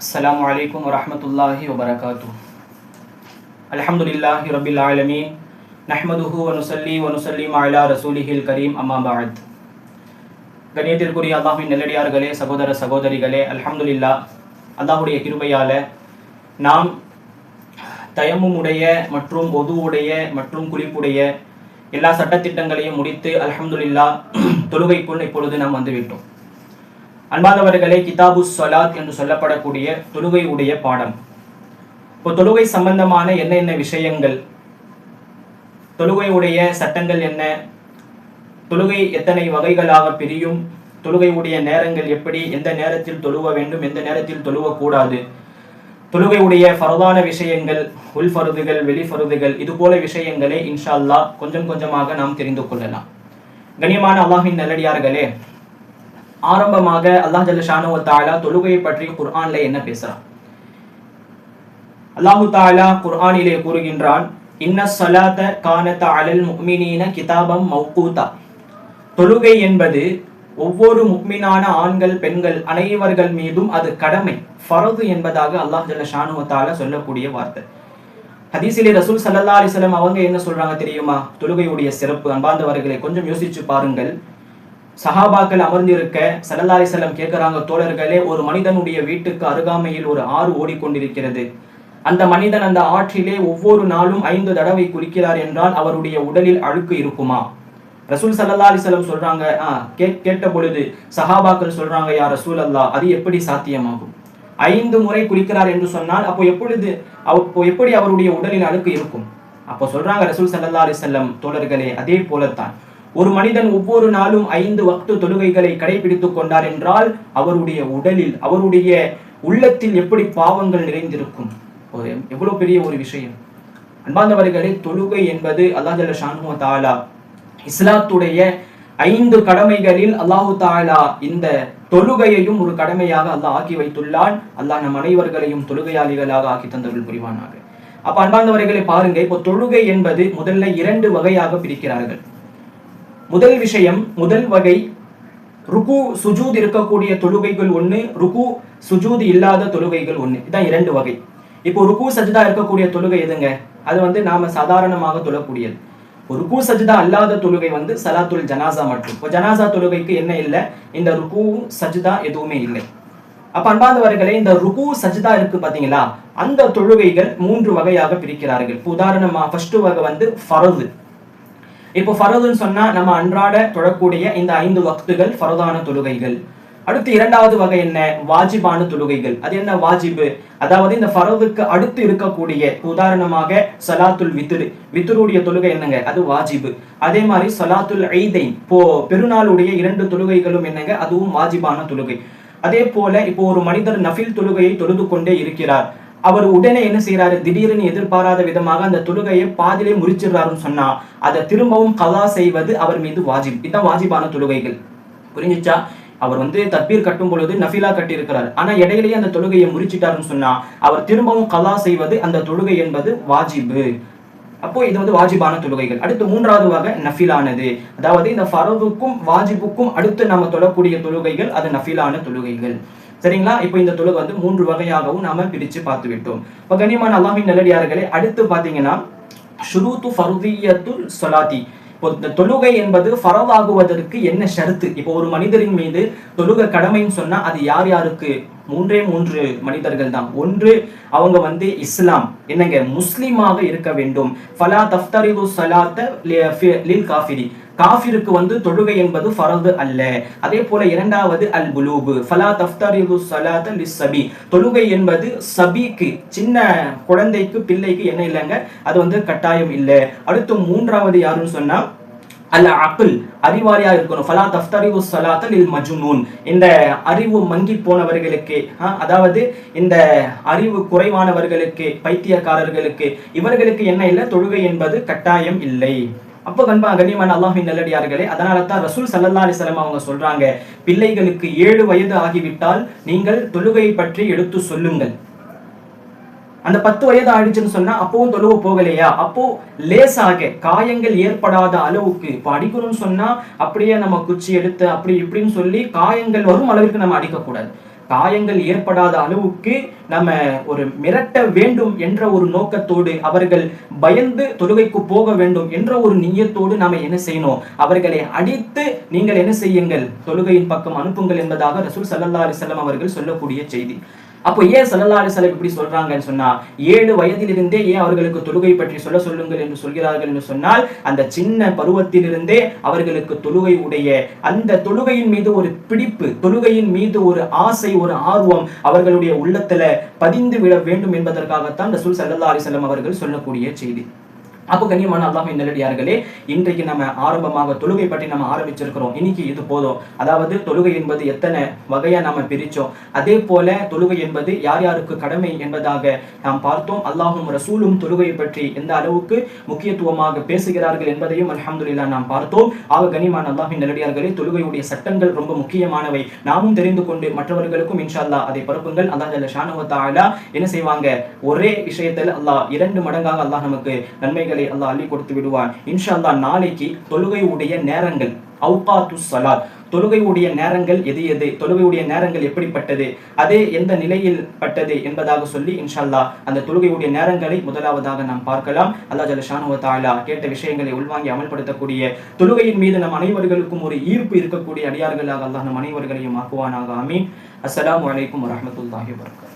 السلام عليكم ورحمة الله وبركاته. الحمد لله رب العالمين نحمده ونصلي ونسلم على رسوله الكريم أما بعد. கண்ணியத்திற்குரிய அல்லாஹ்வின் நல்லடியார்களே, சகோதர சகோதரிகளே, அல்ஹம்துலில்லாஹ், அல்லாஹ்வுடைய கிருபையால நாம் தயம்மும் உடைய மற்றும் ஒதுவுடைய மற்றும் குளிப்புடைய எல்லா சட்டத்திட்டங்களையும் முடித்து அல்ஹம்துலில்லாஹ் தொழுகைக்குள் இப்பொழுது நாம் வந்துவிட்டோம். அன்பானவர்களே, கிதாபு ஸலாத் என்று சொல்லப்படக்கூடிய தொழுகை உடைய பாடம். இப்போ தொழுகை சம்பந்தமான என்ன விஷயங்கள், தொழுகை உடைய சட்டங்கள் என்ன, தொழுகை எத்தனை வகைகளாக பிரியும், தொழுகை உடைய நேரங்கள் எப்படி, எந்த நேரத்தில் தொழுவ வேண்டும், எந்த நேரத்தில் தொழுவக்கூடாது, தொழுகை உடைய ஃபர்தான விஷயங்கள், உள் ஃபர்துகள், வெளி ஃபர்துகள், இது போல விஷயங்களை இன்ஷா அல்லாஹ் கொஞ்சம் கொஞ்சமாக நாம் தெரிந்து கொள்ளலாம். கண்ணியமான அல்லாஹ்வின் நல்லடியார்களே, ஆரம்பமாக அல்லாஹ் ஜல்ல ஷானு வ தஆலா தொழுகையை பற்றி குர்ஆன்ல என்ன பேசுறான்? அல்லாஹ் தஆலா குர்ஆனிலே கூறுகின்றான், இன்னஸ் ஸலாத கானத் அலல் முஃமினீன கிதாபம் மௌகூதா. தொழுகை என்பது ஒவ்வொரு முஃமினான ஆண்கள் பெண்கள் அனைவர்கள் மீதும் அது கடமை, ஃபர்து என்பதாக அல்லாஹ் ஜல்ல ஷானு வ தஆலா சொல்லக்கூடிய வார்த்தை. ஹதீஸிலே ரசூல் ஸல்லல்லாஹு அலைஹி வஸல்லம் அவங்க என்ன சொல்றாங்க தெரியுமா? தொழுகையுடைய சிறப்பு. அன்பார்ந்தவர்களே, கொஞ்சம் யோசிச்சு பாருங்கள். சஹாபாக்கள் அமர்ந்திருக்க ஸல்லல்லாஹு அலைஹி வஸல்லம் கேட்கிறாங்க, தோழர்களே, ஒரு மனிதனுடைய வீட்டுக்கு அருகாமையில் ஒரு ஆறு ஓடிக்கொண்டிருக்கிறது. அந்த மனிதன் அந்த ஆற்றிலே ஒவ்வொரு நாளும் 5 தடவை குளிக்கிறார் என்றால் அவருடைய உடலில் அழுக்கு இருக்குமா? ரசூல் ஸல்லல்லாஹு அலைஹி வஸல்லம் சொல்றாங்க, கேட்ட பொழுது சஹாபாக்கள் சொல்றாங்க, யா ரசூல் அல்லாஹ், அது எப்படி சாத்தியமாகும்? 5 முறை குளிக்கிறார் என்று சொன்னால் அப்போ எப்படி அவருடைய உடலில் அழுக்கு இருக்கும்? அப்போ சொல்றாங்க ரசூல் ஸல்லல்லாஹு அலைஹி வஸல்லம், தோழர்களே, அதே போலத்தான் ஒரு மனிதன் ஒவ்வொரு நாளும் 5 வக்து தொழுகைகளை கடைபிடித்துக் கொண்டார் என்றால் அவருடைய உடலில், அவருடைய உள்ளத்தில் எப்படி பாவங்கள் நிறைந்திருக்கும்? எவ்வளவு பெரிய ஒரு விஷயம். அன்பார்ந்தவர்களே, தொழுகை என்பது அல்லாஹ் ஜல்ல ஷானுஹு வ தஆலா இஸ்லாத்துடைய 5 கடமைகளில் அல்லாஹு தஆலா இந்த தொழுகையையும் ஒரு கடமையாக அல்லாஹ் ஆக்கி வைத்துள்ளான். அல்லாஹ் நம் அனைவர்களையும் தொழுகையாளிகளாக ஆக்கி தந்தருள் புரிவானாக. அப்ப அன்பார்ந்தவர்களை பாருங்க, இப்போ தொழுகை என்பது முதல்ல 2 வகையாக பிரிக்கிறார்கள். முதல் விஷயம், முதல் வகை ருக்கு சுஜூத் இருக்கக்கூடிய தொழுகைகள் ஒண்ணு, ருக்கு சுஜூத் இல்லாத தொழுகைகள் ஒண்ணு. இதான் 2 வகை. இப்போ ருக்கு சஜ்தா இருக்கக்கூடிய தொழுகை எதுங்க? அது நாம சாதாரணமாக தொழக்கூடியது. ருக்கு சஜ்தா அல்லாத தொழுகை சலாத்துல் ஜனாசா மட்டும். இப்போ ஜனாசா தொழுகைக்கு என்ன இல்லை? இந்த ருக்கு சஜ்தா எதுவுமே இல்லை. அப்ப அன்பார்ந்தவர்களே, இந்த ருக்கு சஜ்தா இருக்கு பாத்தீங்களா, அந்த தொழுகைகள் 3 வகையாக பிரிக்கிறார்கள். இப்போ உதாரணமா ஃபர்ஸ்ட் வகை ஃபர்து. இப்போ ஃபர்துன்னு சொன்னா நம்ம அன்றாட தொழக்கூடிய இந்த 5 வக்துகள் ஃபர்தான தொழுகைகள். அடுத்து 2வது வகை என்ன? வாஜிபான தொழுகைகள். அது என்ன வாஜிபு? அதாவது இந்த ஃபர்துக்கு அடுத்து இருக்கக்கூடிய, உதாரணமாக ஸலாத்துல் வித்ருடைய தொழுகை என்னங்க? அது வாஜிபு. அதே மாதிரி ஸலாத்துல் ஈதைன், இப்போ பெருநாளுடைய 2 தொழுகைகளும் என்னங்க? அதுவும் வாஜிபான தொழுகை. அதே போல இப்போ ஒரு மனிதர் நஃபில் தொழுகையை தொழுது கொண்டே இருக்கிறார். அவர் உடனே என்ன செய்யறாரு? திடீர்னு எதிர்பாராத விதமாக அந்த தொழுகையை பாதிலே முறிச்சிடுறாருன்னு சொன்னா அதை திரும்பவும் கலா செய்வது அவர் மீது வாஜிப். இதுதான் வாஜிபான தொழுகைகள். புரிஞ்சிச்சா? அவர் தக்பீர் கட்டும் பொழுது நஃபிலா கட்டி இருக்கிறார், ஆனா இடையிலேயே அந்த தொழுகையை முறிச்சிட்டாருன்னு சொன்னா அவர் திரும்பவும் கலா செய்வது அந்த தொழுகை என்பது வாஜிபு. அப்போ இது வாஜிபான தொழுகைகள். அடுத்து 3வது வகை நஃபிலானது. அதாவது இந்த ஃபர்துக்கும் வாஜிபுக்கும் அடுத்து நம்ம தொழக்கூடிய தொழுகைகள் அது நஃபிலான தொழுகைகள். சரிங்களா? இப்போ இந்த தொழுகை 3 வகையாகவும் நாம பிரிச்சு பார்த்து விட்டோம். இப்போ கண்ணியமான அல்லாஹ்வின் நல்லடியார்களே, அடுத்து பாத்தீங்கன்னா ஷுரூத்து ஃபர்திய்யத்துல் ஸலாத்தி. இப்போ இந்த தொழுகை என்பது ஃபரதாகுவதற்கு என்ன ஷரத்து? இப்போ ஒரு மனிதரின் மீது தொழுகை கடமைன்னு சொன்னா அது யார் யாருக்கு? 3 மனிதர்கள் தான். ஒன்று, அவங்க இஸ்லாம் என்னங்க? முஸ்லிமாக இருக்க வேண்டும். ஃபலா தஃப்தரிது ஸலாத்த லில் காஃபிரி, காஃபிருக்கு தொழுகை என்பது ஃபர்து அல்ல. அதே போல 2வது அல் புலூப், ஃபலா தஃப்தரிது ஸலாத்த லிஸ்ஸபி, தொழுகை என்பது சபிக்கு, சின்ன குழந்தைக்கு, பிள்ளைக்கு என்ன இல்லைங்க? அது கட்டாயம் இல்லை. அடுத்து 3வது யாருன்னு சொன்னா அல் அக்ல், அறிவாளியா இருக்கணும். ஃபலா தஃப்தரிது ஸலாத்த லில் மஜ்னூன், இந்த அறிவு மங்கி போனவர்களுக்கு, அதாவது இந்த அறிவு குறைவானவர்களுக்கு, பைத்தியக்காரர்களுக்கு, இவர்களுக்கு என்ன இல்லை? தொழுகை என்பது கட்டாயம் இல்லை. அப்போ கண்ணியமான அல்லாஹ்வின் நல்லடியார்களே, அதனால தான் ரசூல் ஸல்லல்லாஹு அலைஹி வஸல்லம் அவங்க சொல்றாங்க, பிள்ளைகளுக்கு 7 வயது ஆகிவிட்டால் நீங்கள் தொழுகையை பற்றி எடுத்து சொல்லுங்கள். அந்த 10 வயது ஆயிடுச்சுன்னு சொன்னா அப்பவும் தொழுவ போகலையா, அப்போ லேசாக காயங்கள் ஏற்படாத அளவுக்கு, இப்போ அடிக்கணும்னு சொன்னா அப்படியே நம்ம குச்சி எடுத்து அப்படி இப்படின்னு சொல்லி காயங்கள் வரும் அளவிற்கு நம்ம அடிக்கக்கூடாது. காயங்கள் ஏற்படாத அளவுக்கு நம்ம ஒரு மிரட்ட வேண்டும் என்ற ஒரு நோக்கத்தோடு, அவர்கள் பயந்து தொழுகைக்கு போக வேண்டும் என்ற ஒரு நியத்தோடு நாம என்ன செய்யணும், அவர்களை அடித்து நீங்கள் என்ன செய்யுங்கள், தொழுகையின் பக்கம் அனுப்புங்கள் என்பதாக ரசூல் ஸல்லல்லாஹு அலைஹி வஸல்லம் அவர்கள் சொல்லக்கூடிய செய்தி. அப்போ ஏன் ஸல்லல்லாஹு அலைஹி வஸல்லம் இப்படி சொல்றாங்கன்னு சொன்னா, 7 வயதிலிருந்தே ஏன் அவர்களுக்கு தொழுகை பற்றி சொல்லுங்கள் என்று சொல்கிறார்கள் என்று சொன்னால், அந்த சின்ன பருவத்திலிருந்தே அவர்களுக்கு தொழுகை உடைய அந்த தொழுகையின் மீது ஒரு பிடிப்பு, தொழுகையின் மீது ஒரு ஆசை, ஒரு ஆர்வம் அவர்களுடைய உள்ளத்துல பதிந்து விட வேண்டும் என்பதற்காகத்தான் ரசூல் ஸல்லல்லாஹு அலைஹி வஸல்லம் அவர்கள் சொல்லக்கூடிய செய்தி. அப்போ கண்ணியமான அல்லாஹ்வின் நல்லடியார்களே, இன்றைக்கு நம்ம ஆரம்பமாக தொழுகை பற்றி நம்ம ஆரம்பிச்சிருக்கிறோம். இன்னைக்கு இது போதும். அதாவது தொழுகை என்பது எத்தனை வகையா நாம பிரிச்சோம், அதே போல தொழுகை என்பது யார் யாருக்கு கடமை என்பதாக நாம் பார்த்தோம். அல்லாஹும் ரசூலும் தொழுகையை பற்றி எந்த அளவுக்கு முக்கியத்துவமாக பேசுகிறார்கள் என்பதையும் அல்ஹம்துலில்லாஹ் நாம் பார்த்தோம். ஆக கண்ணியமான அல்லாஹ்வின் நல்லடியார்களே, தொழுகையுடைய சட்டங்கள் ரொம்ப முக்கியமானவை. நாமும் தெரிந்து கொண்டு மற்றவர்களுக்கும் இன்ஷா அல்லாஹ் அதை பரப்புங்கள். அல்லாஹ் ஜல்ல ஷானஹு வ தஆலா என்ன செய்வாங்க, ஒரே விஷயத்தில் அல்லாஹ் 2 மடங்காக அல்லாஹ் நமக்கு நன்மைகள் அல்லாஹ் அள்ளி கொடுத்து விடுவான். இன்ஷா அல்லாஹ் நாளைக்கு தொழுகையுடைய நேரங்கள், அவுகாத்துஸ் ஸலாத், தொழுகையுடைய நேரங்கள் எது, தொழுகையுடைய நேரங்கள் எப்படிப்பட்டது, அதே எந்த நிலையில் பட்டது என்பதாக சொல்லி இன்ஷா அல்லாஹ் அந்த தொழுகையுடைய நேரங்களை முதலாவதாக நாம் பார்க்கலாம். அல்லாஹ் ஜல்ல ஷானஹு வ தஆலா கேட்ட விஷயங்களை உள்வாங்கி அமல்படுத்தக்கூடிய, தொழுகையின் மீது நம் அனைவர்களுக்கும் ஒரு ஈர்ப்பு இருக்கக்கூடிய அடியார்களாக அல்லாஹ் நம் அனைவர்களையும் ஆக்குவானாக. ஆமீன். அஸ்ஸலாமு அலைக்கும் வரஹ்மத்துல்லாஹி வபரகாத்துஹு.